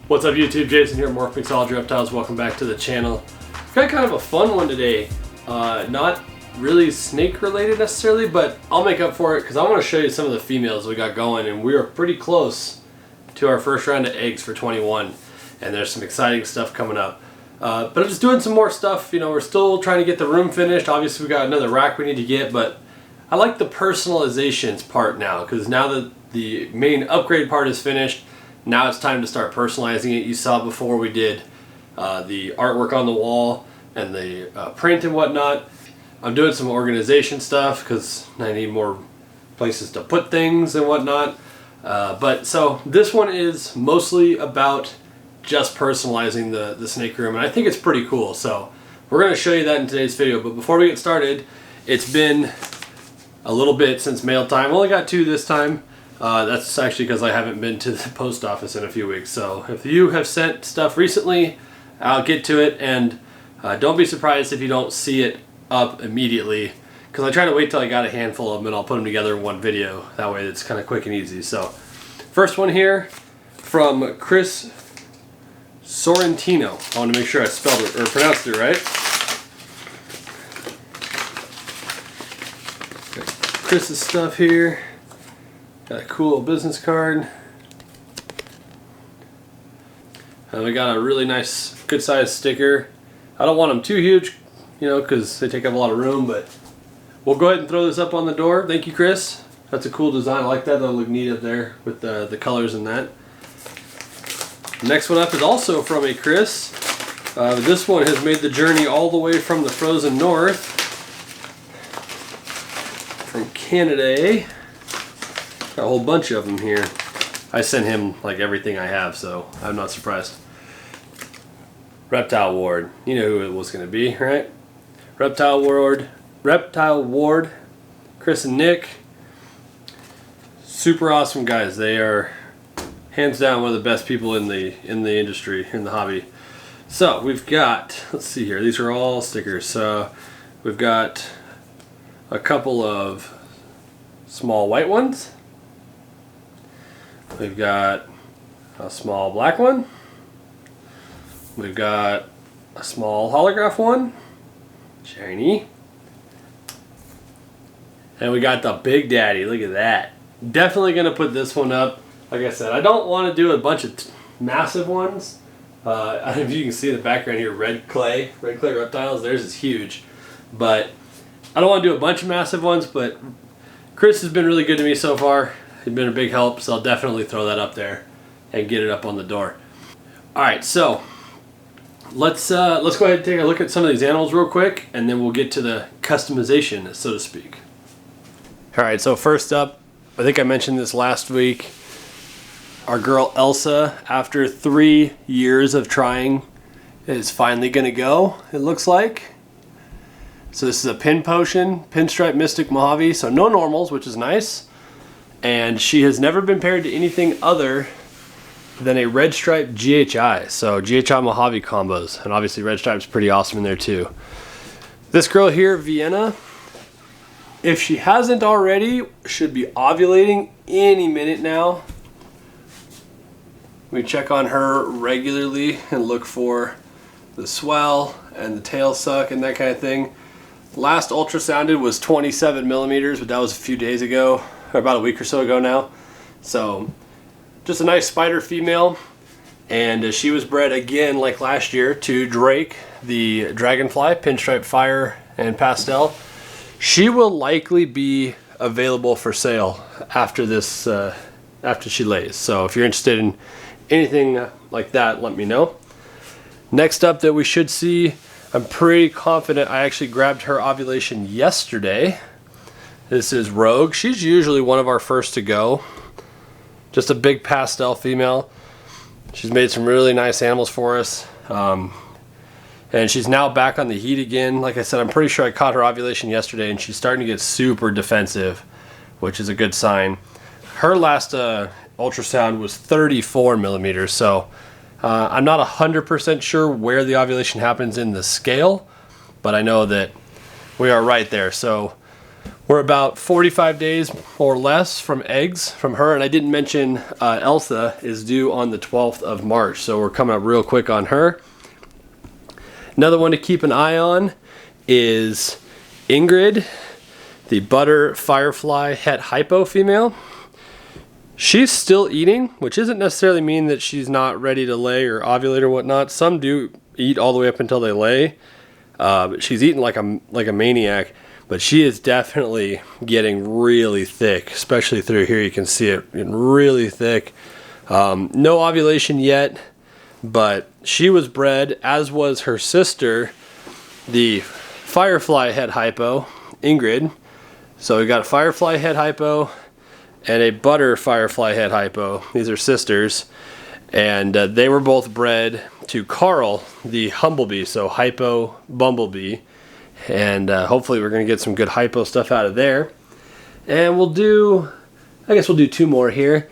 What's up YouTube, Jason here, Morph, Mixology, Reptiles. Welcome back to the channel. Got kind of a fun one today. Not really snake related necessarily, but I'll make up for it because I want to show you some of the females we got going, and we are pretty close to our first round of eggs for 21, and there's some exciting stuff coming up. But I'm just doing some more stuff. You know, we're still trying to get the room finished. Obviously we got another rack we need to get, but I like the personalizations part now, because now that the main upgrade part is finished, now it's time to start personalizing it. You saw before we did the artwork on the wall and the print and whatnot. I'm doing some organization stuff because I need more places to put things and whatnot. So this one is mostly about just personalizing the snake room, and I think it's pretty cool. So we're going to show you that in today's video. But before we get started, it's been a little bit since mail time. Only got 2 this time. That's actually because I haven't been to the post office in a few weeks. So if you have sent stuff recently, I'll get to it, and don't be surprised if you don't see it up immediately, because I try to wait till I got a handful of them and I'll put them together in one video. That way it's kind of quick and easy. So first one here from Chris Sorrentino. I want to make sure I spelled it or pronounced it right. Chris's stuff here. Got a cool business card. And we got a really nice, good sized sticker. I don't want them too huge, you know, because they take up a lot of room, but we'll go ahead and throw this up on the door. Thank you, Chris. That's a cool design. I like that. That'll look neat up there with the colors and that. The next one up is also from a Chris. This one has made the journey all the way from the frozen north, from Canada. Got a whole bunch of them here. I sent him like everything I have, so I'm not surprised. Reptile Ward. You know who it was going to be, right? Reptile Ward, Chris and Nick. Super awesome guys. They are hands down one of the best people in the industry, in the hobby. So we've got, let's see here. These are all stickers. We've got a couple of small white ones. We've got a small black one. We've got a small holograph one. Shiny. And we got the Big Daddy. Look at that. Definitely going to put this one up. Like I said, I don't want to do a bunch of massive ones. I don't know if you can see in the background here, red clay reptiles. Theirs is huge. But I don't want to do a bunch of massive ones, but Chris has been really good to me so far. He's been a big help, so I'll definitely throw that up there and get it up on the door. Alright, so let's go ahead and take a look at some of these animals real quick, and then we'll get to the customization, so to speak. Alright, so first up, I think I mentioned this last week, our girl Elsa, after 3 years of trying, is finally going to go, it looks like. So this is a pin potion, pinstripe mystic Mojave, so no normals, which is nice. And she has never been paired to anything other than a red stripe GHI. So GHI Mojave combos. And obviously red stripe's pretty awesome in there too. This girl here, Vienna, if she hasn't already, should be ovulating any minute now. We check on her regularly and look for the swell and the tail suck and that kind of thing. Last ultrasounded was 27 millimeters, but that was a few days ago, or about a week or so ago now. So just a nice spider female, and she was bred again like last year to Drake, the dragonfly, pinstripe fire and pastel. She will likely be available for sale after this, after she lays. So if you're interested in anything like that, let me know. Next up that we should see, I'm pretty confident I actually grabbed her ovulation yesterday. This is Rogue. She's usually one of our first to go. Just a big pastel female. She's made some really nice animals for us. And she's now back on the heat again. Like I said, I'm pretty sure I caught her ovulation yesterday, and she's starting to get super defensive, which is a good sign. Her last ultrasound was 34 millimeters, so I'm not 100% sure where the ovulation happens in the scale, but I know that we are right there. So We're about 45 days or less from eggs from her, and I didn't mention Elsa is due on the 12th of March, so we're coming up real quick on her. Another one to keep an eye on is Ingrid, the butter firefly het hypo female. She's still eating, which doesn't necessarily mean that she's not ready to lay or ovulate or whatnot. Some do eat all the way up until they lay, but she's eating like a maniac. But she is definitely getting really thick, especially through here. You can see it getting really thick. No ovulation yet, but she was bred, as was her sister, the firefly het hypo, Ingrid. So we got a firefly het hypo and a butter firefly het hypo. These are sisters. And they were both bred to Carl, the humblebee, so hypo bumblebee. And hopefully we're going to get some good hypo stuff out of there. And I guess we'll do two more here.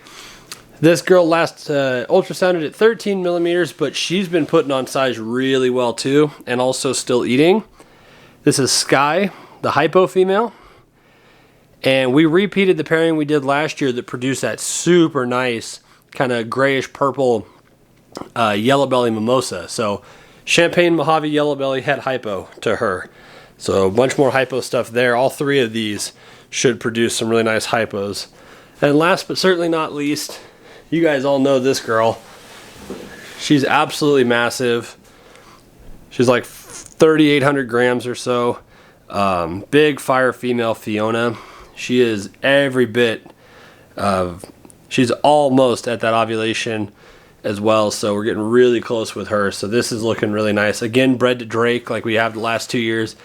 This girl last ultrasounded at 13 millimeters, but she's been putting on size really well too, and also still eating. This is Sky, the hypo female. And we repeated the pairing we did last year that produced that super nice kind of grayish purple yellow belly mimosa. So Champagne Mojave yellow belly het hypo to her. So a bunch more hypo stuff there. All three of these should produce some really nice hypos. And last but certainly not least, you guys all know this girl. She's absolutely massive. She's like 3,800 grams or so. Big fire female Fiona. She is every bit of, she's almost at that ovulation as well, so we're getting really close with her. So this is looking really nice. Again, bred to Drake like we have the last 2 years.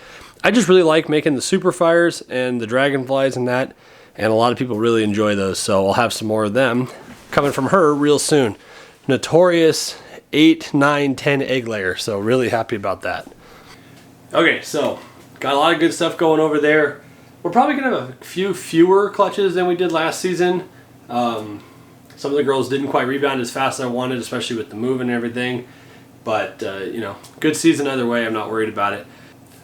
I just really like making the super fires and the dragonflies and that, and a lot of people really enjoy those, so I'll have some more of them coming from her real soon. Notorious 8, 9, 10 egg layer, so really happy about that. Okay, so got a lot of good stuff going over there. We're probably gonna have a few fewer clutches than we did last season. Some of the girls didn't quite rebound as fast as I wanted, especially with the move and everything. But, you know, good season either way. I'm not worried about it.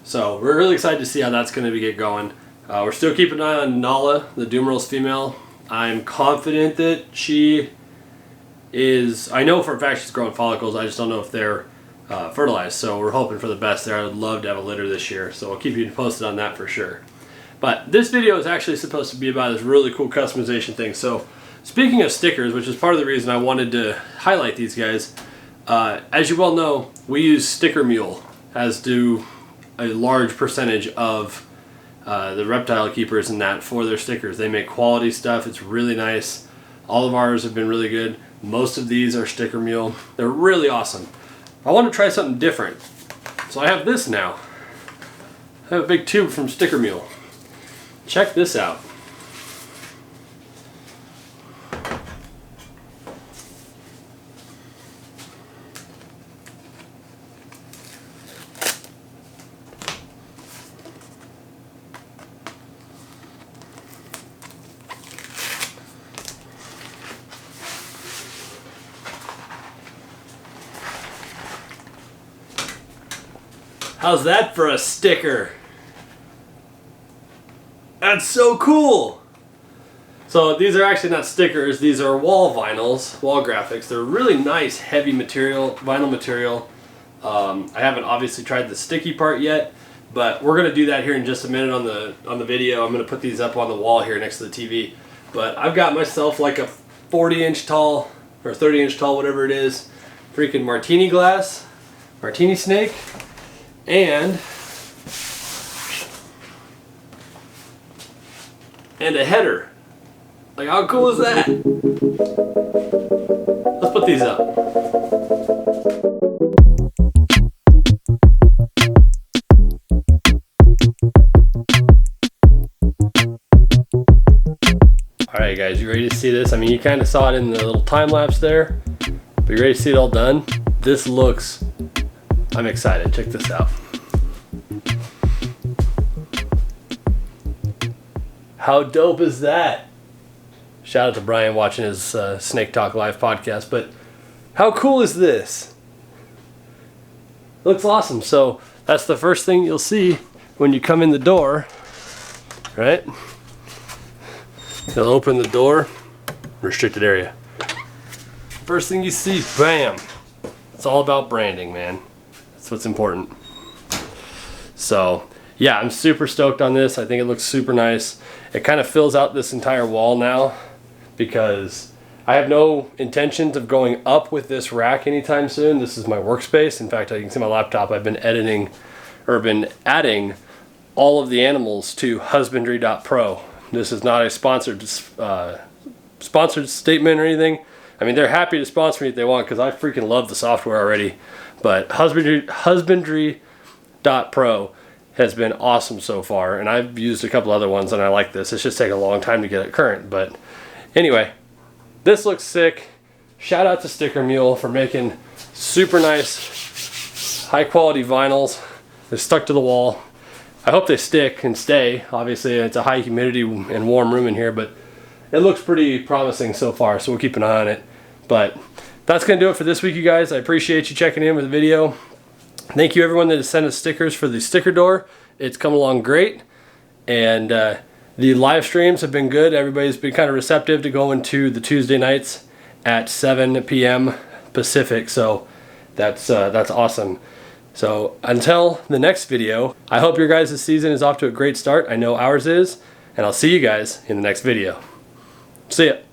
So we're really excited to see how that's going to get going. We're still keeping an eye on Nala, the Dumerals female. I'm confident that she is, I know for a fact she's growing follicles. I just don't know if they're fertilized. So we're hoping for the best there. I would love to have a litter this year. So I'll keep you posted on that for sure. But this video is actually supposed to be about this really cool customization thing. So speaking of stickers, which is part of the reason I wanted to highlight these guys, as you well know, we use Sticker Mule, as do a large percentage of the reptile keepers and that for their stickers. They make quality stuff. It's really nice. All of ours have been really good. Most of these are Sticker Mule. They're really awesome. I want to try something different. So I have this now. I have a big tube from Sticker Mule. Check this out. How's that for a sticker? That's so cool! So these are actually not stickers, these are wall vinyls, wall graphics. They're really nice, heavy material, vinyl material. I haven't obviously tried the sticky part yet, but we're gonna do that here in just a minute on the video. I'm gonna put these up on the wall here next to the TV. But I've got myself like a 40-inch tall, or 30-inch tall, whatever it is, freaking martini glass, martini snake, and a header. Like, how cool is that? Let's put these up. Alright guys, you ready to see this? I mean, you kind of saw it in the little time lapse there, but you ready to see it all done? This looks, I'm excited. Check this out. How dope is that? Shout out to Brian watching his Snake Talk Live podcast, but how cool is this? It looks awesome. So that's the first thing you'll see when you come in the door. right? They'll open the door, restricted area. First thing you see, bam. It's all about branding, man. That's what's important. So yeah, I'm super stoked on this. I think it looks super nice. It kind of fills out this entire wall now because I have no intentions of going up with this rack anytime soon. This is my workspace. In fact, you can see my laptop. I've been editing or been adding all of the animals to husbandry.pro. This is not a sponsored statement or anything. I mean, they're happy to sponsor me if they want because I freaking love the software already. But husbandry.pro has been awesome so far, and I've used a couple other ones and I like this. It's just taken a long time to get it current, but anyway, this looks sick. Shout out to Sticker Mule for making super nice, high quality vinyls. They're stuck to the wall. I hope they stick and stay. Obviously, it's a high humidity and warm room in here, but it looks pretty promising so far, so we'll keep an eye on it. But that's gonna do it for this week, you guys. I appreciate you checking in with the video. Thank you everyone that has sent us stickers for the sticker door. It's come along great, and the live streams have been good. Everybody's been kind of receptive to going to the Tuesday nights at 7 p.m. Pacific, so that's awesome. So until the next video, I hope your guys' season is off to a great start. I know ours is, and I'll see you guys in the next video. See ya.